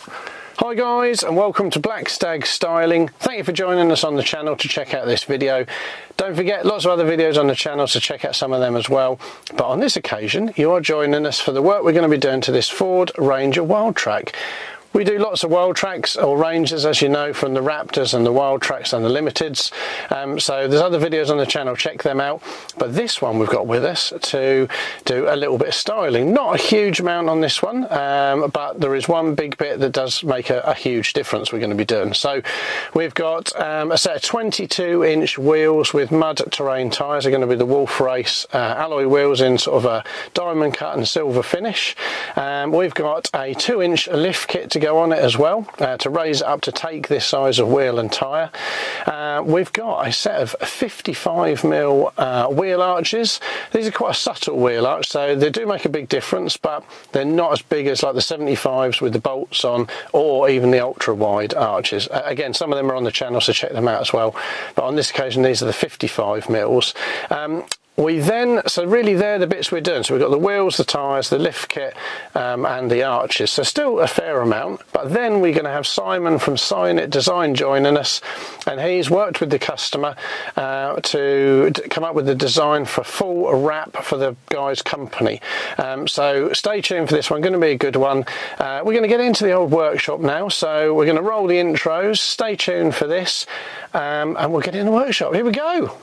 Hi guys, and welcome to Black Stag Styling. Thank you for joining us on the channel to check out this video. Don't forget, lots of other videos on the channel, so check out some of them as well. But on this occasion, you are joining us for the work we're going to be doing to this Ford Ranger Wildtrak. We do lots of Wildtraks or Rangers, as you know, from the Raptors and the Wildtraks and the Limiteds. So there's other videos on the channel, check them out. But this one we've got with us to do a little bit of styling. Not a huge amount on this one, but there is one big bit that does make a huge difference we're going to be doing. So we've got a set of 22-inch wheels with mud terrain tyres. They're going to be the Wolf Race alloy wheels in sort of a diamond cut and silver finish. We've got a 2-inch lift kit to go on it as well, to raise it up to take this size of wheel and tyre. We've got a set of 55mm wheel arches. These are quite a subtle wheel arch, so they do make a big difference, but they're not as big as like the 75s with the bolts on, or even the ultra wide arches. Again, some of them are on the channel, so check them out as well, but on this occasion these are the 55mm. So really they're the bits we're doing. So we've got the wheels, the tyres, the lift kit, and the arches. So still a fair amount. But then we're going to have Simon from Sign It Design joining us, and he's worked with the customer to come up with the design for full wrap for the guy's company. So stay tuned for this one. Going to be a good one. We're going to get into the old workshop now. So we're going to roll the intros. Stay tuned for this, and we'll get in the workshop. Here we go.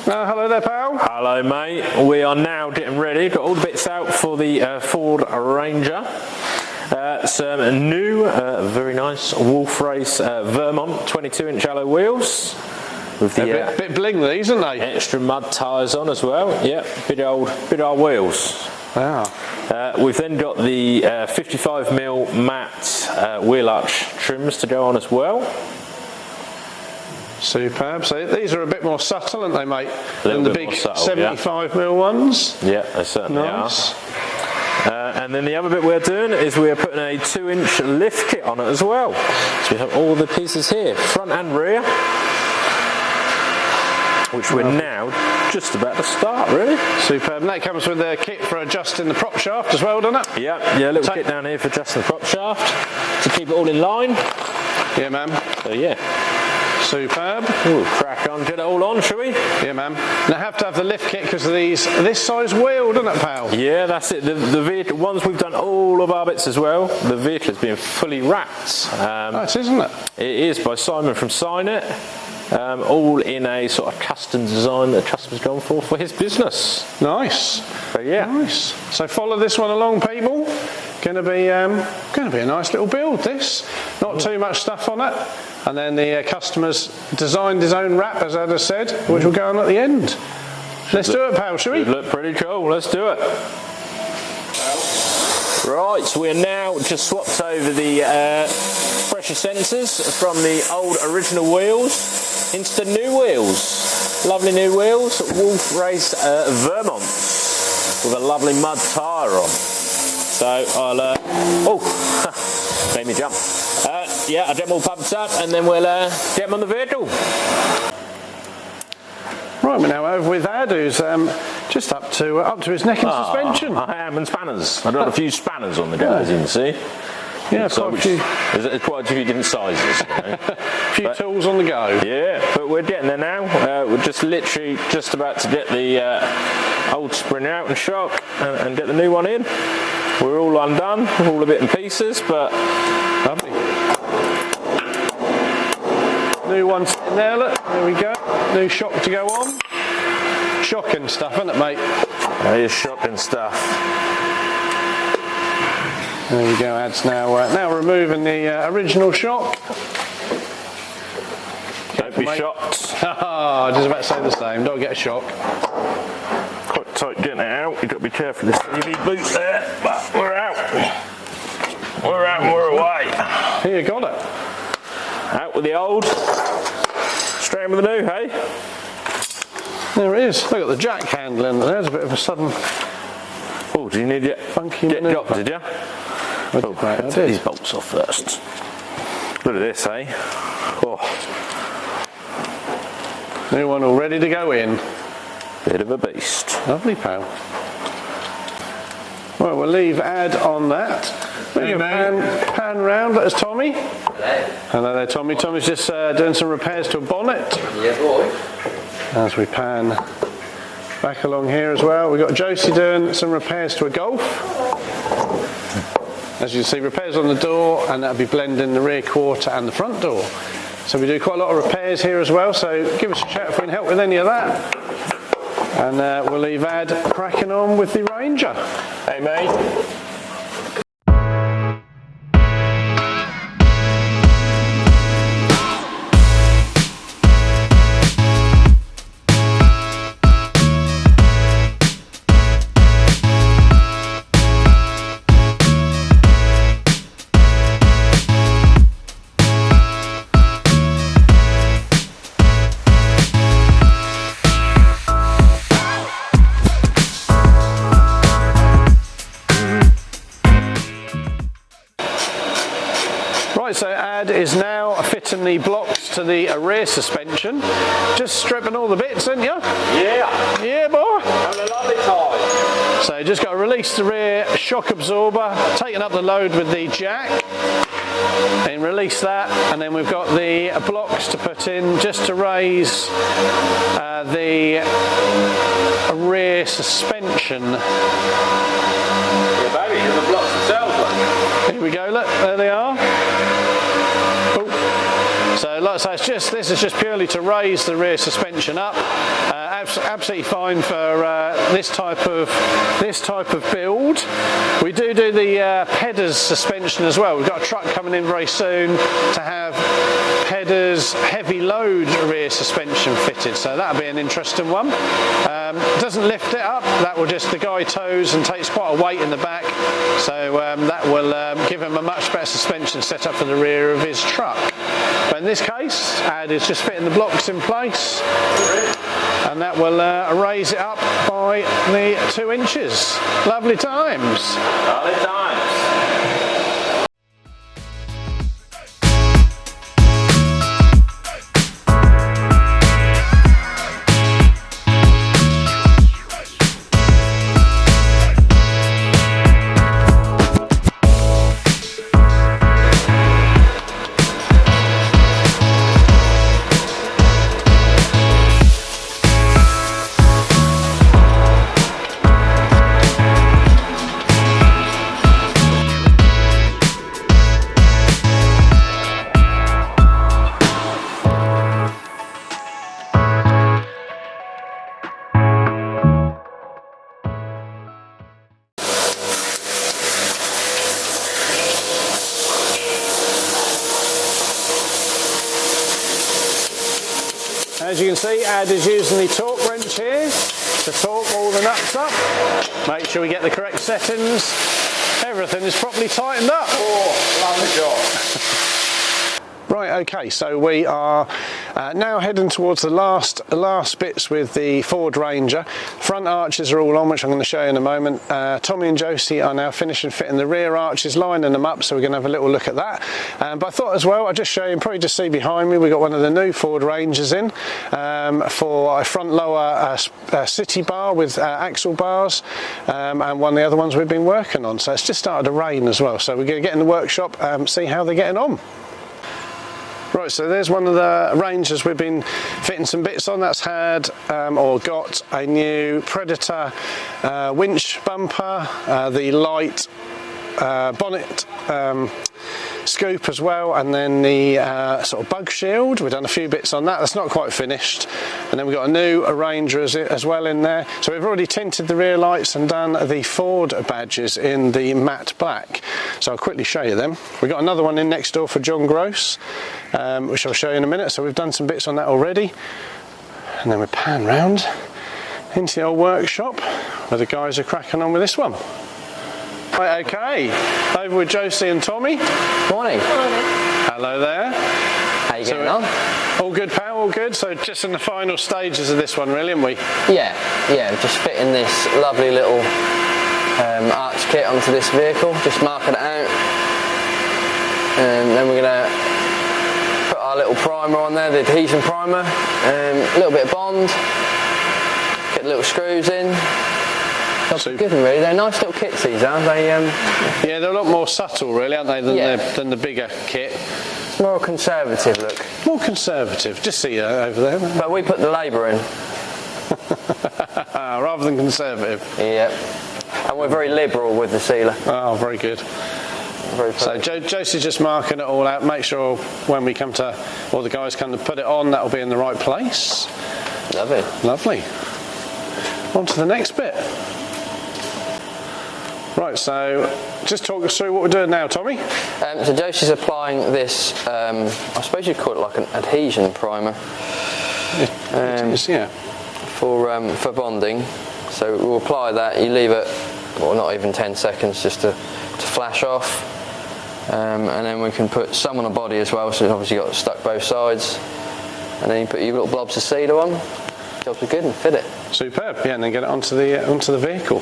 Hello there, pal. Hello, mate. We are now getting ready. Got all the bits out for the Ford Ranger. Some new, very nice Wolf Race Vermont 22-inch alloy wheels. With the bit bling these, aren't they? Extra mud tyres on as well. Yep, bit old wheels. Wow. We've then got the 55mm matte wheel arch trims to go on as well. Superb. So these are a bit more subtle, aren't they, mate, than the big 75mm ones? Yeah, they certainly are. And then the other bit we're doing is we're putting a 2-inch lift kit on it as well. So we have all the pieces here, front and rear, which we're now just about to start, really. Superb. And that comes with a kit for adjusting the prop shaft as well, doesn't it? Yeah, a little kit down here for adjusting the prop shaft to keep it all in line. Yeah, man. So yeah. Superb. We'll crack on, get it all on, shall we? Yeah, man. Now, have to have the lift kit because of this size wheel, doesn't it, pal? Yeah, that's it. The vehicle, once we've done all of our bits as well, the vehicle has been fully wrapped. Nice, isn't it? It is by Simon from Sign It. All in a sort of custom design that the customer's gone for his business. Nice. So yeah. Nice. So follow this one along, people. Going to be a nice little build. This, not too much stuff on it, and then the customer's designed his own wrap, as Ada said, which will go on at the end. Let's do it, pal, shall we? Look pretty cool. Let's do it. Right, so we're now just swapped over the fresh pressure sensors from the old original wheels into the new wheels. Lovely new wheels, Wolf Race Vermont with a lovely mud tyre on. So I'll, oh, made me jump. Yeah, I'll get them all pumped up and then we'll get them on the vehicle. Right, we're now over with Ad, who's just up to his neck in suspension. I am, and spanners. I've got a few spanners on the go, as you can see. Yeah, quite a few. There's quite a few different sizes. You know. A few tools on the go. Yeah, but we're getting there now. We're just literally just about to get the old spring out and shock and get the new one in. We're all undone, all a bit in pieces, but lovely. New one sitting there, look, there we go. New shock to go on. Shocking stuff, isn't it, mate? That is shocking stuff. There we go, Ad's now removing the original shock. Don't be shocked. I was just about to say the same, don't get a shock. Quite tight getting it out, you've got to be careful of this heavy boot there, but we're out. We're out and we're away. Here, you got it. Out with the old, straight in with the new, hey? There it is. Look at the jack handle in there. There's a bit of a sudden. Oh, do you need it? Funky get dropped, did you? Oh, right, I take these bolts off first. Look at this, eh? Oh. New one all ready to go in. Bit of a beast. Lovely, pal. Well, we'll leave Ad on that. Hey, pan round. There's Tommy. Hello. Hello there, Tommy. Tommy's just doing some repairs to a bonnet. Yeah, boy. As we pan back along here as well, we've got Josie doing some repairs to a Golf. As you can see, repairs on the door, and that'll be blending the rear quarter and the front door. So we do quite a lot of repairs here as well, so give us a shout if we can help with any of that. And we'll leave Ad cracking on with the Ranger. Hey, mate. Right, so Ad is now fitting the blocks to the rear suspension. Just stripping all the bits, aren't you? Yeah. Yeah, boy. Having a lovely time. So just got to release the rear shock absorber, taking up the load with the jack, and release that, and then we've got the blocks to put in just to raise the rear suspension. Yeah, baby, here's the blocks themselves. Look. Here we go, look, there they are. Oh. So like I say, this is just purely to raise the rear suspension up. Absolutely fine for this type of build. We do the Pedders suspension as well. We've got a truck coming in very soon to have Pedders heavy load rear suspension fitted, so that'll be an interesting one. Doesn't lift it up, that will just, the guy tows and takes quite a weight in the back, so that will give him a much better suspension setup for the rear of his truck. But in this case, Ad is just fitting the blocks in place, and that will raise it up by the 2 inches. Lovely times. Lovely times. As you can see, Ad is using the torque wrench here to torque all the nuts up. Make sure we get the correct settings. Everything is properly tightened up. Oh, lovely job. okay, so we are now heading towards the last bits with the Ford Ranger. Front arches are all on, which I'm going to show you in a moment. Tommy and Josie are now finishing fitting the rear arches, lining them up, so we're going to have a little look at that. But I thought as well, I'll just show you, probably just see behind me, we've got one of the new Ford Rangers in for a front lower city bar with axle bars, and one of the other ones we've been working on. So it's just started to rain as well, so we're going to get in the workshop and see how they're getting on. Right, so there's one of the Rangers we've been fitting some bits on. That's had or got a new Predator winch bumper, the light bonnet scoop as well, and then the sort of bug shield. We've done a few bits on that. That's not quite finished. And then we've got a new Ranger as well in there. So we've already tinted the rear lights and done the Ford badges in the matte black. So I'll quickly show you them. We've got another one in next door for John Gross, which I'll show you in a minute. So we've done some bits on that already. And then we pan round into the old workshop where the guys are cracking on with this one. Right, okay, over with Josie and Tommy. Morning. Hello there. How you getting on? All good, pal, all good. So just in the final stages of this one, really, aren't we? Yeah, just fitting this lovely little arch kit onto this vehicle, just marking it out. And then we're going to put our little primer on there, the adhesion primer, a little bit of Bond, get the little screws in. Good, really. They're nice little kits, these are. Yeah, they're a lot more subtle, really, aren't they, than the bigger kit. It's more a conservative look. More conservative. Just see over there. But we put the labour in. Rather than conservative. Yep. And we're very liberal with the sealer. Oh, very good. So Josie's just marking it all out. Make sure when we come to, or the guys come to put it on, that'll be in the right place. Lovely. Lovely. On to the next bit. Right, so just talk us through what we're doing now, Tommy. So Josie's applying this, I suppose you'd call it like an adhesion primer. It is, yeah. For bonding. So we'll apply that, you leave it, well, not even 10 seconds just to flash off. And then we can put some on the body as well, so it's obviously got stuck both sides. And then you put your little blobs of cedar on, jobs are good, and fit it. Superb, yeah, and then get it onto the vehicle.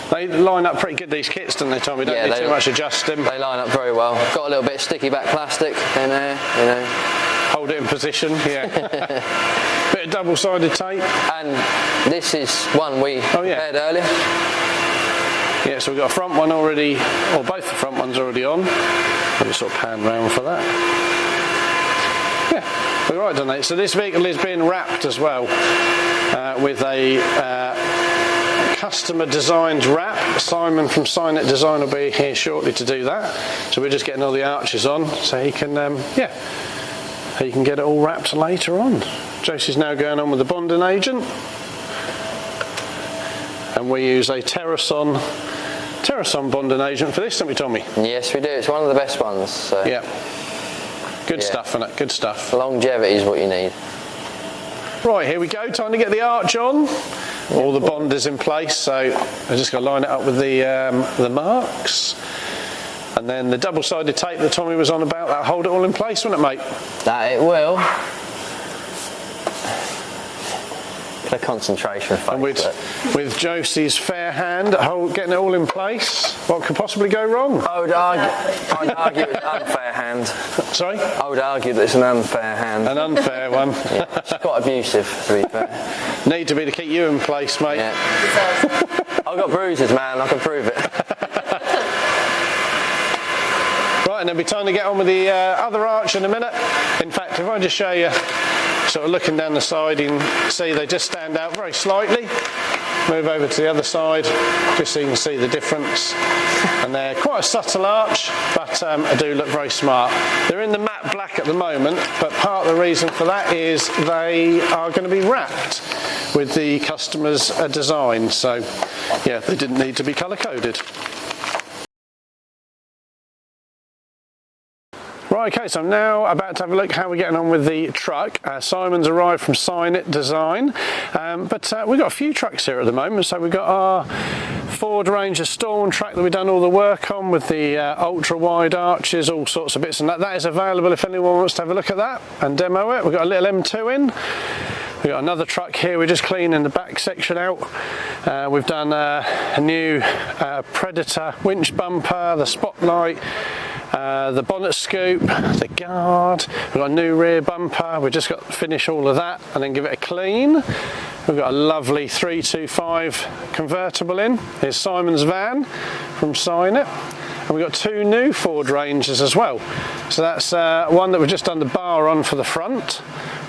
They line up pretty good, these kits, don't they, Tommy? Don't need too much adjusting. They line up very well. Got a little bit of sticky back plastic in there, you know. Hold it in position, yeah. Bit of double-sided tape. And this is one we prepared earlier. Yeah, so we've got a front one already, or both the front ones already on. Let me sort of pan round for that. Yeah, we're right, don't they? So this vehicle is being wrapped as well with a customer designed wrap. Simon from Sign It Design will be here shortly to do that. So we're just getting all the arches on so he can he can get it all wrapped later on. Josie's now going on with the bonding agent, and we use a Terrason bonding agent for this, don't we, Tommy? Yes, we do. It's one of the best ones. So. Yeah. Good stuff, innit? Good stuff. Longevity is what you need. Right, here we go. Time to get the arch on. All the bond is in place, so I just got to line it up with the marks, and then the double-sided tape that Tommy was on about, that'll hold it all in place, won't it, mate? That it will. The concentration phase. And with Josie's fair hand getting it all in place, what could possibly go wrong? I'd argue it's an unfair hand. Sorry? I would argue that it's an unfair hand. An unfair one. Yeah, it's quite abusive, to be fair. Need to be to keep you in place, mate. Yeah. I've got bruises, man. I can prove it. Right, and there'll be time to get on with the other arch in a minute. In fact, if I just show you, sort of looking down the side, you can see they just stand out very slightly. Move over to the other side, just so you can see the difference. And they're quite a subtle arch, but they do look very smart. They're in the matte black at the moment, but part of the reason for that is they are going to be wrapped with the customer's design. So, yeah, they didn't need to be colour-coded. Right, okay, so I'm now about to have a look how we're getting on with the truck. Simon's arrived from Sign It Design, but we've got a few trucks here at the moment. So we've got our Ford Ranger Storm track that we've done all the work on with the ultra wide arches, all sorts of bits, and that is available if anyone wants to have a look at that and demo it. We've got a little M2 in. We've got another truck here, we're just cleaning the back section out. We've done a new Predator winch bumper, the spotlight, the bonnet scoop, the guard. We've got a new rear bumper. We've just got to finish all of that and then give it a clean. We've got a lovely 325 convertible in. Here's Simon's van from Sign It. And we've got two new Ford Rangers as well. So that's one that we've just done the bar on for the front.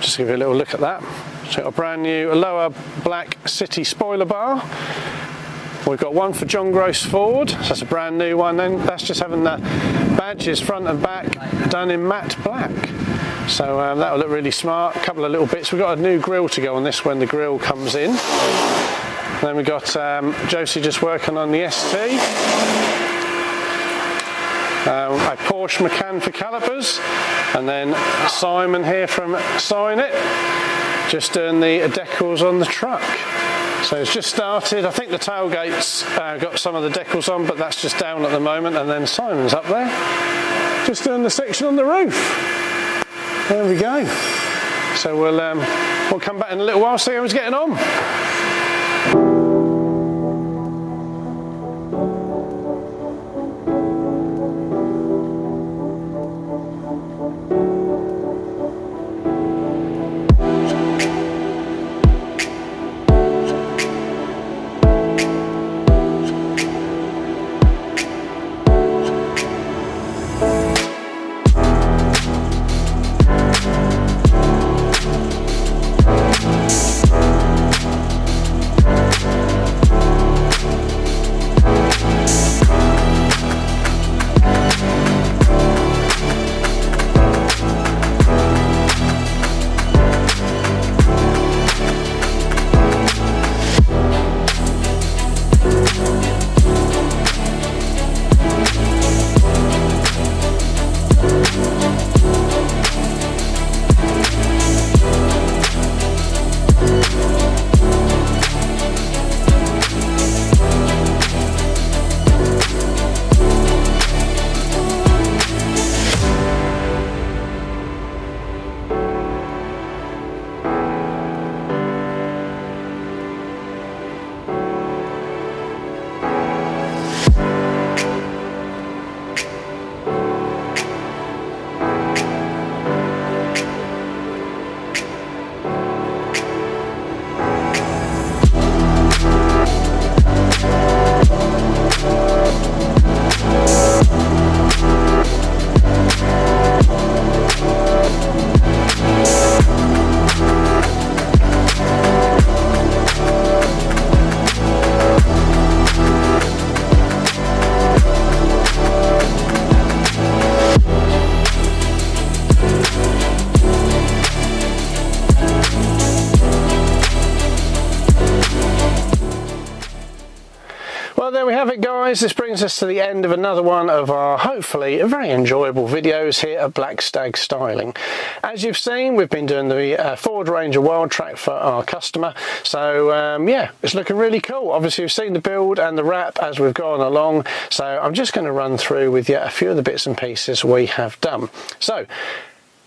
Just give you a little look at that. So we've got a brand new lower black city spoiler bar. We've got one for John Gross Ford, so that's a brand new one then. That's just having the badges front and back done in matte black. So that'll look really smart. A couple of little bits. We've got a new grille to go on this when the grille comes in. And then we've got Josie just working on the ST. A Porsche McCann for calipers, and then Simon here from Sign It, just doing the decals on the truck. So it's just started. I think the tailgate's got some of the decals on, but that's just down at the moment, and then Simon's up there, just doing the section on the roof. There we go. So we'll come back in a little while, see how he's getting on. There we have it, guys. This brings us to the end of another one of our hopefully very enjoyable videos here at Black Stag Styling. As you've seen, we've been doing the Ford Ranger Wildtrak for our customer, so yeah, it's looking really cool. Obviously you've seen the build and the wrap as we've gone along, so I'm just going to run through with you a few of the bits and pieces we have done. So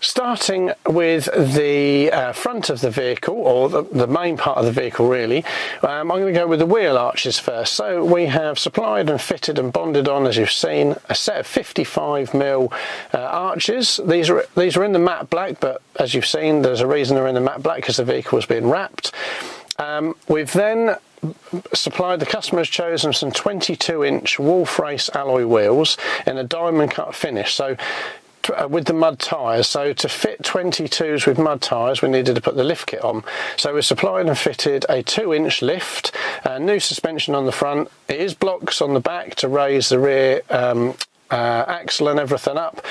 starting with the front of the vehicle, or the main part of the vehicle really, I'm going to go with the wheel arches first. So we have supplied and fitted and bonded on, as you've seen, a set of 55mm arches. These are in the matte black, but as you've seen, there's a reason they're in the matte black, because the vehicle has been wrapped. We've then supplied, the customer has chosen some 22-inch Wolf Race alloy wheels in a diamond cut finish. So with the mud tyres, so to fit 22s with mud tyres we needed to put the lift kit on, so we supplied and fitted a 2-inch lift, new suspension on the front. It is blocks on the back to raise the rear axle and everything up,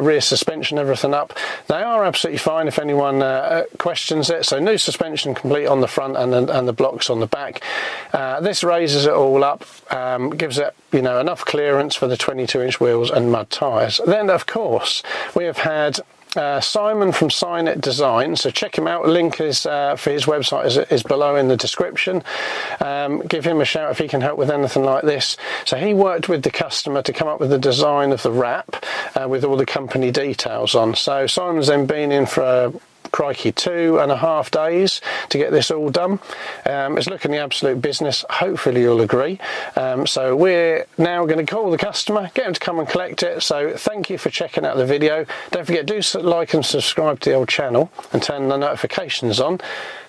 rear suspension, everything up. They are absolutely fine if anyone questions it. So new suspension complete on the front and the blocks on the back. This raises it all up, gives it, you know, enough clearance for the 22-inch wheels and mud tyres. Then of course we have had Simon from Sign It Design, so check him out. Link is for his website is below in the description. Give him a shout if he can help with anything like this. So he worked with the customer to come up with the design of the wrap with all the company details on. So Simon's then been in for crikey 2.5 days to get this all done. It's looking the absolute business, hopefully you'll agree. So we're now going to call the customer, get him to come and collect it. So thank you for checking out the video. Don't forget, do like and subscribe to the old channel and turn the notifications on.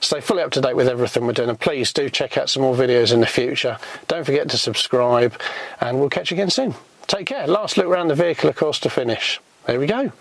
Stay fully up to date with everything we're doing, and please do check out some more videos in the future. Don't forget to subscribe, and we'll catch you again soon. Take care. Last look around the vehicle, of course, to finish. There we go.